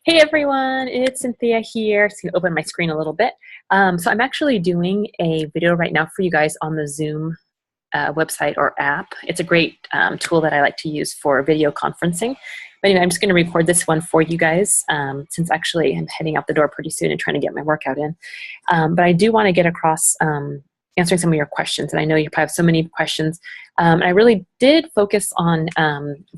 Hey everyone, it's Cynthia here. Just gonna open my screen a little bit. So I'm actually doing a video right now for you guys on the Zoom website or app. It's a great tool that I like to use for video conferencing. But anyway, I'm just gonna record this one for you guys since actually I'm heading out the door pretty soon and trying to get my workout in. But I do wanna get across answering some of your questions. And I know you probably have so many questions. I really did focus on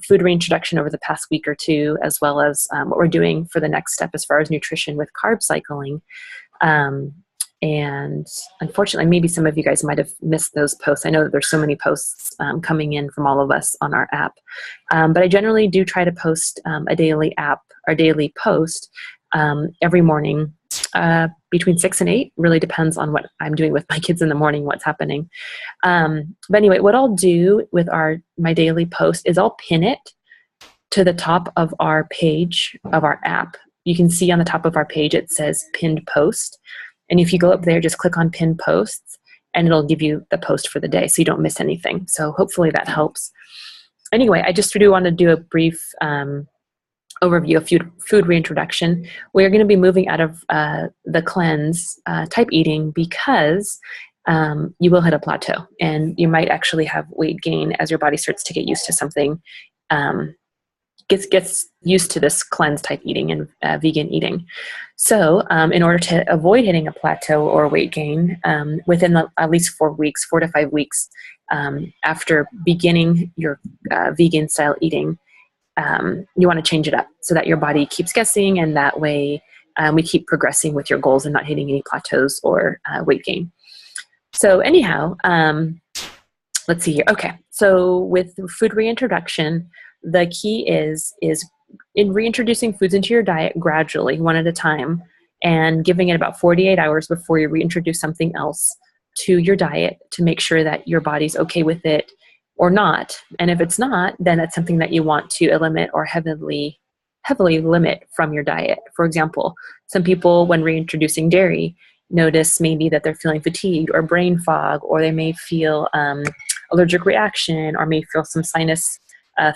food reintroduction over the past week or two, as well as what we're doing for the next step as far as nutrition with carb cycling. And unfortunately, maybe some of you guys might have missed those posts. I know that there's so many posts coming in from all of us on our app. But I generally do try to post a daily post every morning between 6 and 8. Really depends on what I'm doing with my kids in the morning, what's happening. But anyway, what I'll do with my daily post is I'll pin it to the top of our page of our app. You can see on the top of our page it says pinned post. And if you go up there, just click on pinned posts and it'll give you the post for the day so you don't miss anything. So hopefully that helps. Anyway, I just really want to do a brief overview of food reintroduction. We're going to be moving out of the cleanse type eating because you will hit a plateau and you might actually have weight gain as your body starts to get used to something, gets used to this cleanse type eating and vegan eating. So in order to avoid hitting a plateau or weight gain within at least 4 weeks, 4 to 5 weeks after beginning your vegan style eating, you want to change it up so that your body keeps guessing, and that way we keep progressing with your goals and not hitting any plateaus or weight gain. So anyhow, let's see here. Okay, so with food reintroduction, the key is in reintroducing foods into your diet gradually, one at a time, and giving it about 48 hours before you reintroduce something else to your diet to make sure that your body's okay with it or not. And if it's not, then it's something that you want to eliminate or heavily limit from your diet. For example, some people, when reintroducing dairy, notice maybe that they're feeling fatigued or brain fog, or they may feel allergic reaction, or may feel some sinus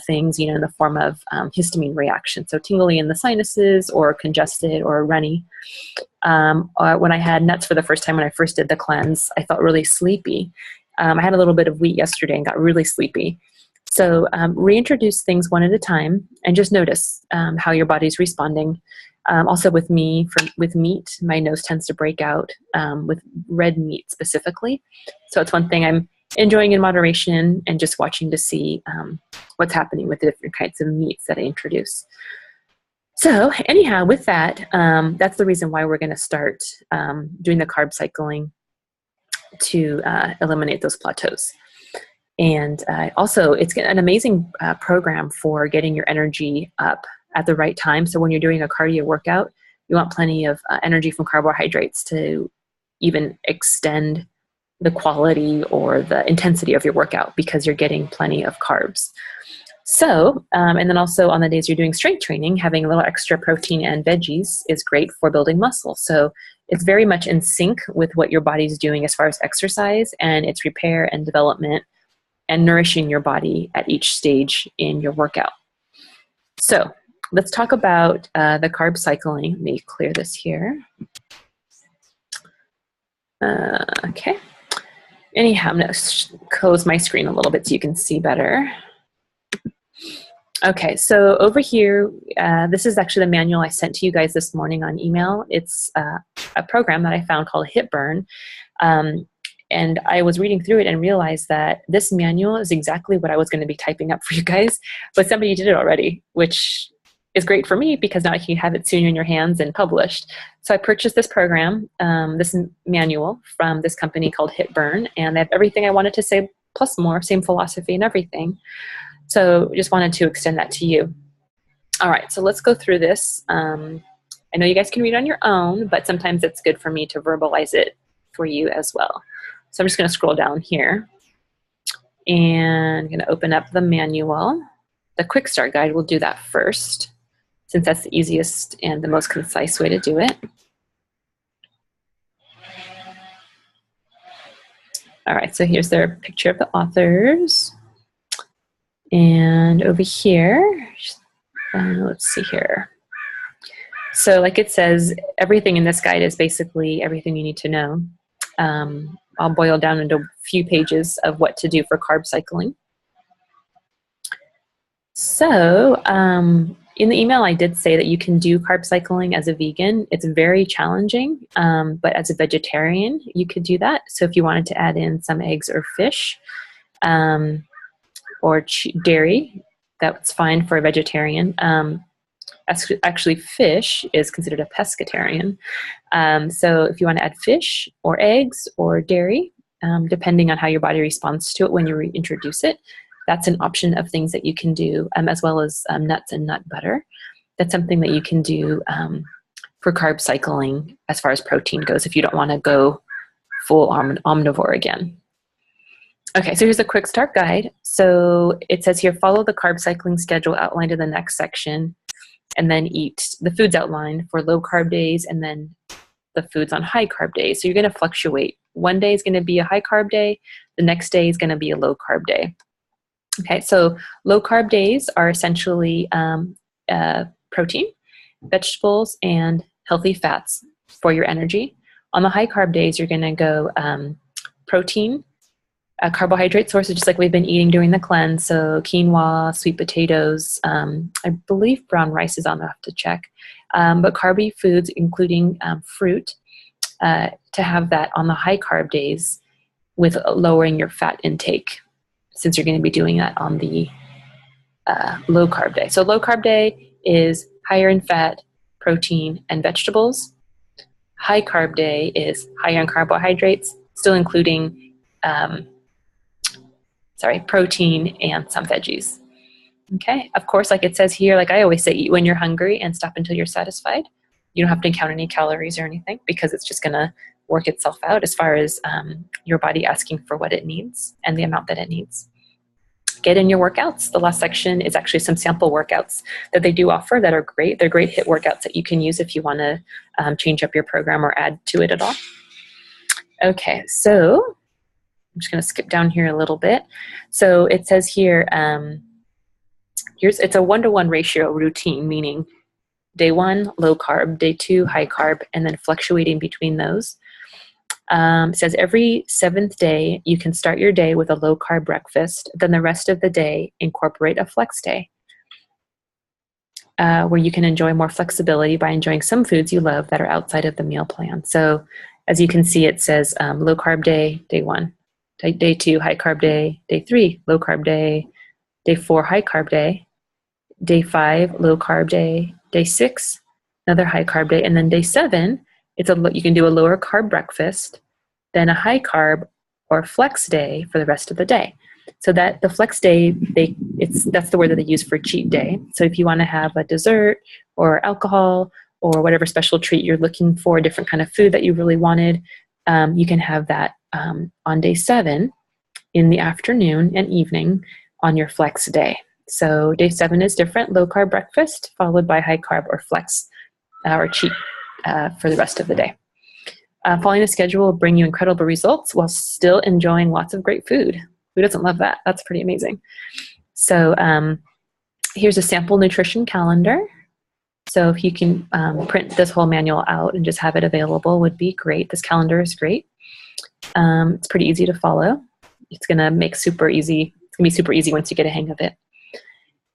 things, in the form of histamine reaction. So tingling in the sinuses, or congested, or runny. When I had nuts for the first time, when I first did the cleanse, I felt really sleepy. I had a little bit of wheat yesterday and got really sleepy. So reintroduce things one at a time and just notice how your body's responding. Also with meat, my nose tends to break out with red meat specifically. So it's one thing I'm enjoying in moderation and just watching to see what's happening with the different kinds of meats that I introduce. So anyhow, with that, that's the reason why we're going to start doing the carb cycling to eliminate those plateaus. And also, it's an amazing program for getting your energy up at the right time. So when you're doing a cardio workout, you want plenty of energy from carbohydrates to even extend the quality or the intensity of your workout, because you're getting plenty of carbs. So, and then also on the days you're doing strength training, having a little extra protein and veggies is great for building muscle. So it's very much in sync with what your body's doing as far as exercise and its repair and development and nourishing your body at each stage in your workout. So let's talk about the carb cycling. Let me clear this here. Okay. Anyhow, I'm going to close my screen a little bit so you can see better. Okay, so over here, this is actually the manual I sent to you guys this morning on email. It's a program that I found called HitBurn. And I was reading through it and realized that this manual is exactly what I was going to be typing up for you guys, but somebody did it already, which is great for me because now you can have it soon in your hands and published. So I purchased this program, this manual from this company called HitBurn, and they have everything I wanted to say plus more, same philosophy and everything. So just wanted to extend that to you. All right, so let's go through this. I know you guys can read on your own, but sometimes it's good for me to verbalize it for you as well. So I'm just going to scroll down here and I'm going to open up the manual. The quick start guide, we'll do that first, since that's the easiest and the most concise way to do it. All right, so here's their picture of the authors. And over here, let's see here. So like it says, everything in this guide is basically everything you need to know. I'll boil down into a few pages of what to do for carb cycling. So in the email, I did say that you can do carb cycling as a vegan. It's very challenging, but as a vegetarian, you could do that. So if you wanted to add in some eggs or fish or dairy, that's fine for a vegetarian. Actually, fish is considered a pescatarian. So if you want to add fish or eggs or dairy, depending on how your body responds to it when you reintroduce it, that's an option of things that you can do, as well as nuts and nut butter. That's something that you can do for carb cycling as far as protein goes if you don't want to go full omnivore again. Okay, so here's a quick start guide. So it says here, follow the carb cycling schedule outlined in the next section, and then eat the foods outlined for low carb days and then the foods on high carb days. So you're going to fluctuate. One day is going to be a high carb day. The next day is going to be a low carb day. Okay, so low carb days are essentially protein, vegetables, and healthy fats for your energy. On the high carb days, you're going to go protein, carbohydrate sources, just like we've been eating during the cleanse. So quinoa, sweet potatoes, I believe brown rice is on there, I have to check. But carby foods, including fruit, to have that on the high carb days with lowering your fat intake, since you're going to be doing that on the low carb day. So low carb day is higher in fat, protein, and vegetables. High carb day is higher in carbohydrates, still including protein and some veggies. Okay, of course, like it says here, like I always say, eat when you're hungry and stop until you're satisfied. You don't have to count any calories or anything because it's just going to work itself out as far as your body asking for what it needs and the amount that it needs. Get in your workouts. The last section is actually some sample workouts that they do offer that are great. They're great HIIT workouts that you can use if you want to change up your program or add to it at all. Okay, so I'm just going to skip down here a little bit. So it says here, it's a 1-to-1 ratio routine, meaning day 1, low carb, day 2, high carb, and then fluctuating between those. It says every 7th day, you can start your day with a low carb breakfast. Then the rest of the day, incorporate a flex day, where you can enjoy more flexibility by enjoying some foods you love that are outside of the meal plan. So as you can see, it says low carb day, day 1, day 2, high carb day, day 3, low carb day 4, high carb day 5, low carb day 6, another high carb day, and then day 7, you can do a lower carb breakfast, then a high carb or flex day for the rest of the day. So that the flex day, that's the word that they use for cheat day. So if you want to have a dessert or alcohol or whatever special treat you're looking for, a different kind of food that you really wanted, you can have that on day 7 in the afternoon and evening on your flex day. So day 7 is different, low carb breakfast followed by high carb or flex or cheat for the rest of the day. Following the schedule will bring you incredible results while still enjoying lots of great food. Who doesn't love that? That's pretty amazing. So here's a sample nutrition calendar. So if you can print this whole manual out and just have it available would be great. This calendar is great. It's pretty easy to follow. It's going to make super easy. It's going to be super easy once you get a hang of it.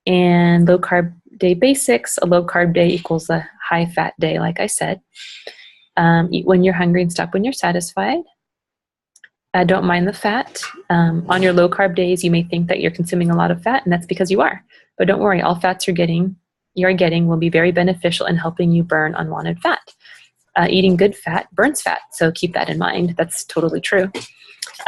And low carb day basics, a low carb day equals a high fat day, like I said. Eat when you're hungry and stop when you're satisfied. Don't mind the fat. On your low carb days, you may think that you're consuming a lot of fat, and that's because you are. But don't worry, all fats you're getting will be very beneficial in helping you burn unwanted fat. Eating good fat burns fat, so keep that in mind. That's totally true.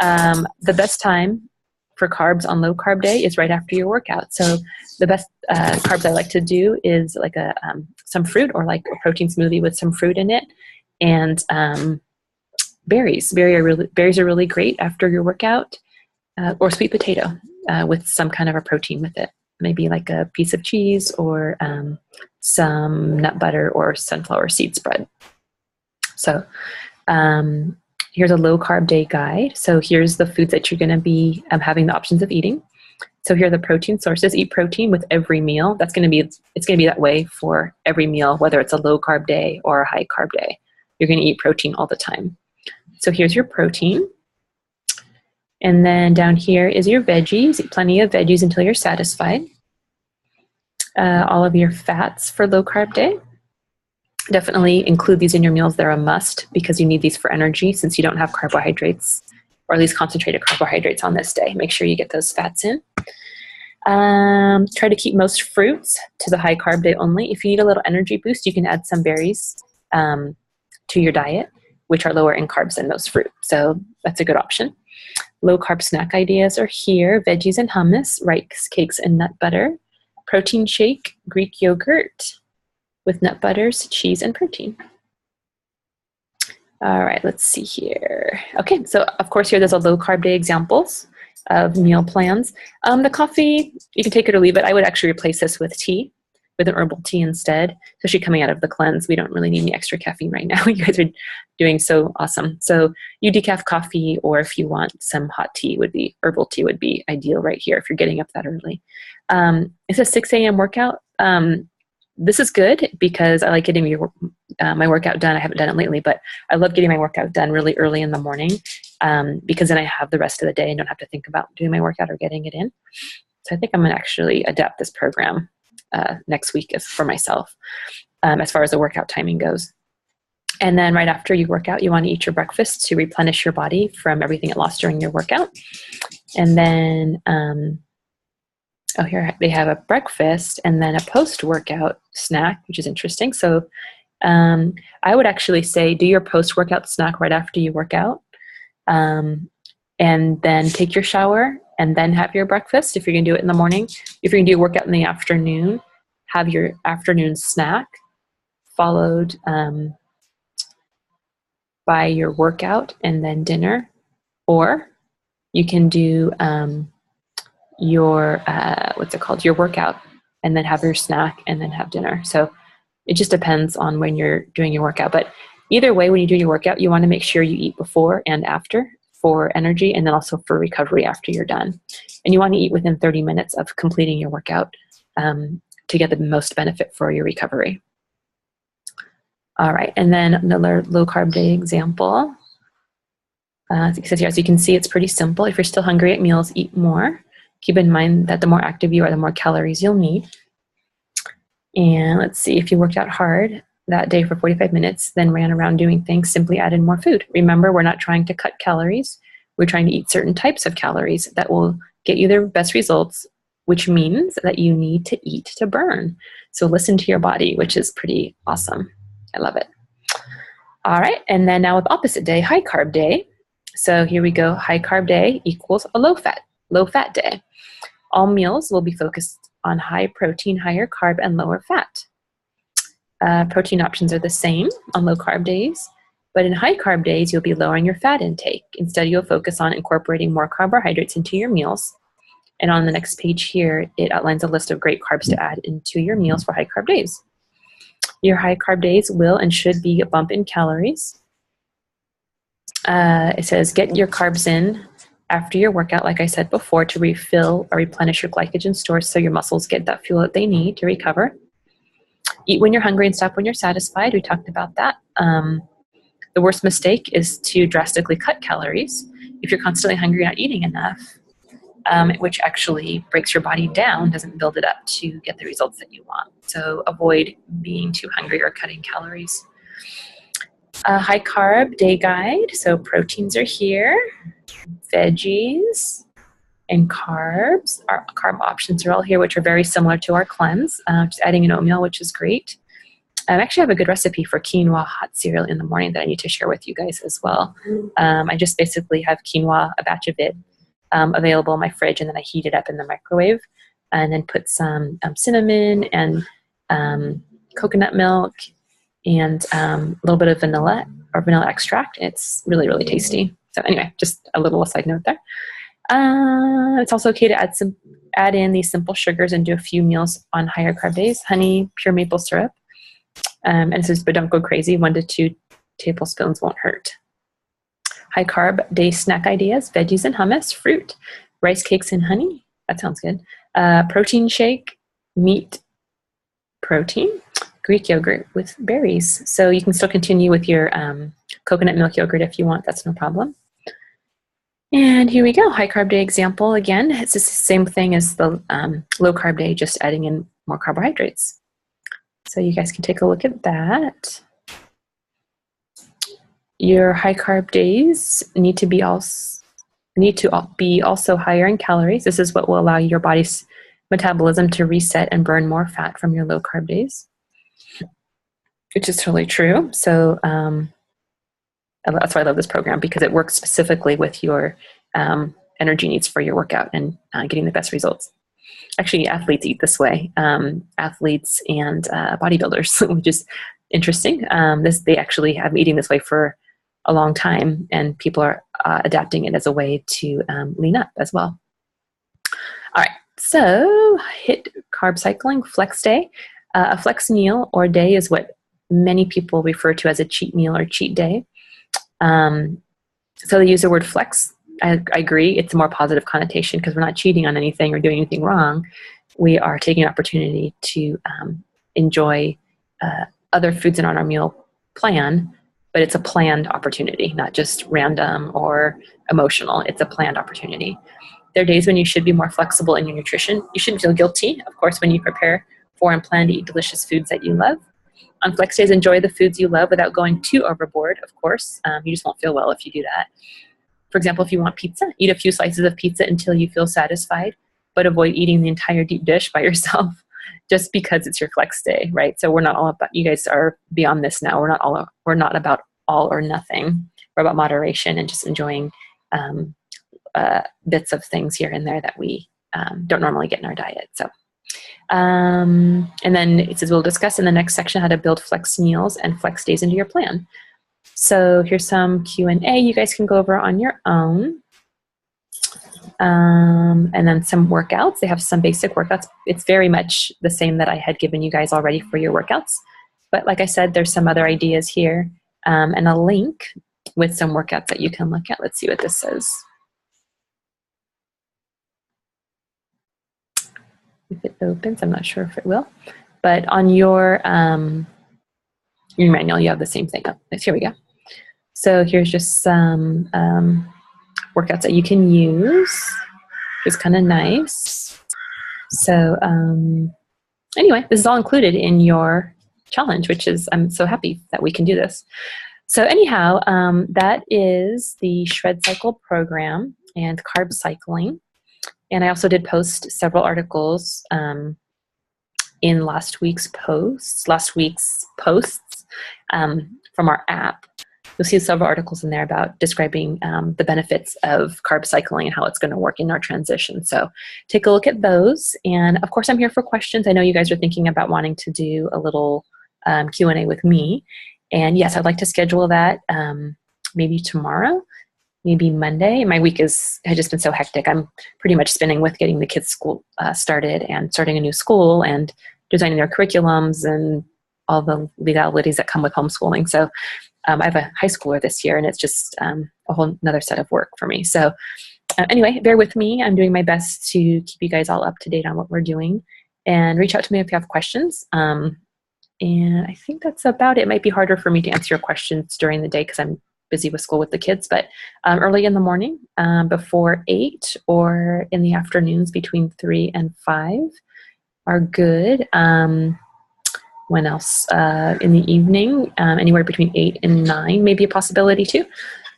The best time for carbs on low carb day is right after your workout. So the best carbs I like to do is like some fruit or like a protein smoothie with some fruit in it, and berries. Berries are really great after your workout, or sweet potato with some kind of a protein with it. Maybe like a piece of cheese or some nut butter or sunflower seed spread. So here's a low carb day guide. So here's the foods that you're going to be having the options of eating. So here are the protein sources. Eat protein with every meal. It's going to be that way for every meal, whether it's a low carb day or a high carb day. You're going to eat protein all the time. So here's your protein. And then down here is your veggies. Eat plenty of veggies until you're satisfied. All of your fats for low carb day. Definitely include these in your meals. They're a must because you need these for energy since you don't have carbohydrates, or at least concentrated carbohydrates on this day. Make sure you get those fats in. Try to keep most fruits to the high carb day only. If you need a little energy boost, you can add some berries to your diet, which are lower in carbs than most fruit. So that's a good option. Low carb snack ideas are here: veggies and hummus, rice cakes and nut butter, protein shake, Greek yogurt with nut butters, cheese, and protein. All right, let's see here. Okay, so of course here there's a low carb day examples of meal plans. The coffee, you can take it or leave it. I would actually replace this with tea, with an herbal tea instead, especially coming out of the cleanse. We don't really need any extra caffeine right now. You guys are doing so awesome. So you decaf coffee, or if you want some hot tea, herbal tea would be ideal right here if you're getting up that early. It's a 6 a.m. workout. This is good because I like getting my workout done. I haven't done it lately, but I love getting my workout done really early in the morning because then I have the rest of the day and don't have to think about doing my workout or getting it in. So I think I'm going to actually adapt this program next week for myself as far as the workout timing goes. And then right after you work out, you want to eat your breakfast to replenish your body from everything it lost during your workout. And then here they have a breakfast and then a post-workout snack, which is interesting. So I would actually say do your post-workout snack right after you work out, and then take your shower and then have your breakfast if you're going to do it in the morning. If you're going to do a workout in the afternoon, have your afternoon snack followed by your workout and then dinner. Or you can do your workout and then have your snack and then have dinner. So it just depends on when you're doing your workout. But either way, when you do your workout, you want to make sure you eat before and after for energy, and then also for recovery after you're done. And you want to eat within 30 minutes of completing your workout to get the most benefit for your recovery. All right, and then another low carb day example. It says here, as you can see, it's pretty simple. If you're still hungry at meals, eat more. Keep in mind that the more active you are, the more calories you'll need. And let's see, if you worked out hard that day for 45 minutes, then ran around doing things, simply add in more food. Remember, we're not trying to cut calories. We're trying to eat certain types of calories that will get you the best results, which means that you need to eat to burn. So listen to your body, which is pretty awesome. I love it. All right, and then now with opposite day, high carb day. So here we go, high carb day equals a low fat day. All meals will be focused on high protein, higher carb, and lower fat. Protein options are the same on low carb days, but in high carb days, you'll be lowering your fat intake. Instead, you'll focus on incorporating more carbohydrates into your meals. And on the next page here, it outlines a list of great carbs to add into your meals for high carb days. Your high carb days will and should be a bump in calories. It says get your carbs in after your workout, like I said before, to refill or replenish your glycogen stores so your muscles get that fuel that they need to recover. Eat when you're hungry and stop when you're satisfied. We talked about that. The worst mistake is to drastically cut calories. If you're constantly hungry, not eating enough, which actually breaks your body down, doesn't build it up to get the results that you want. So avoid being too hungry or cutting calories. High carb day guide. So proteins are here, veggies, and carbs. Our carb options are all here, which are very similar to our cleanse. Just adding an oatmeal, which is great. I actually have a good recipe for quinoa hot cereal in the morning that I need to share with you guys as well. I just basically have quinoa, a batch of it, available in my fridge, and then I heat it up in the microwave and then put some cinnamon and coconut milk and a little bit of vanilla or vanilla extract. It's really, really tasty. So anyway, just a little side note there. It's also okay to add in these simple sugars and do a few meals on higher carb days: honey, pure maple syrup. And it says, but don't go crazy. 1 to 2 tablespoons won't hurt. High carb day snack ideas: veggies and hummus, fruit, rice cakes and honey, That sounds good. Protein shake, meat, protein, Greek yogurt with berries. So you can still continue with your coconut milk yogurt if you want. That's no problem. And here we go. High carb day example again. It's just the same thing as the low carb day, just adding in more carbohydrates. So you guys can take a look at that. Your high carb days need to be also higher in calories. This is what will allow your body's metabolism to reset and burn more fat from your low carb days, which is totally true. So that's why I love this program, because it works specifically with your energy needs for your workout and getting the best results. Actually, athletes eat this way, athletes and bodybuilders, which is interesting. They actually have been eating this way for a long time, and people are adapting it as a way to lean up as well. All right, so hit carb cycling, flex day. A flex meal or day is what many people refer to as a cheat meal or cheat day. So they use the word flex. I agree. It's a more positive connotation because we're not cheating on anything or doing anything wrong. We are taking an opportunity to enjoy other foods in on our meal plan, but it's a planned opportunity, not just random or emotional. It's a planned opportunity. There are days when you should be more flexible in your nutrition. You shouldn't feel guilty, of course, when you prepare for and plan to eat delicious foods that you love. On flex days, enjoy the foods you love without going too overboard, of course. You just won't feel well if you do that. For example, if you want pizza, eat a few slices of pizza until you feel satisfied, but avoid eating the entire deep dish by yourself just because it's your flex day, right? So we're not all about, you guys are beyond this now. We're not about all or nothing. We're about moderation and just enjoying bits of things here and there that we don't normally get in our diet. So. And then it says we'll discuss in the next section how to build flex meals and flex days into your plan. So here's some Q&A you guys can go over on your own. And then some workouts. They have some basic workouts. It's very much the same that I had given you guys already for your workouts. But like I said, there's some other ideas here and a link with some workouts that you can look at. Let's see what this says. If it opens, I'm not sure if it will, but on your manual, you have the same thing. Oh, here we go. So here's just some workouts that you can use, which is kind of nice. So anyway, this is all included in your challenge, which is, I'm so happy that we can do this. So anyhow, that is the Shred Cycle program and Carb Cycling. And I also did post several articles in last week's posts from our app. You'll see several articles in there about describing the benefits of carb cycling and how it's going to work in our transition. So take a look at those. And of course, I'm here for questions. I know you guys are thinking about wanting to do a little Q&A with me. And yes, I'd like to schedule that maybe tomorrow. Maybe Monday. My week has just been so hectic. I'm pretty much spinning with getting the kids' school started and starting a new school and designing their curriculums and all the legalities that come with homeschooling. So I have a high schooler this year, and it's just a whole another set of work for me. So anyway, bear with me. I'm doing my best to keep you guys all up to date on what we're doing, and reach out to me if you have questions. And I think that's about it. It might be harder for me to answer your questions during the day because I'm busy with school with the kids, but early in the morning before 8 or in the afternoons between 3 and 5 are good. When else? In the evening, anywhere between 8 and 9 may be a possibility too.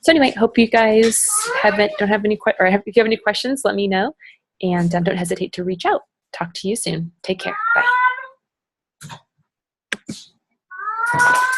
So anyway, hope you guys if you have any questions, let me know, and don't hesitate to reach out. Talk to you soon. Take care. Bye.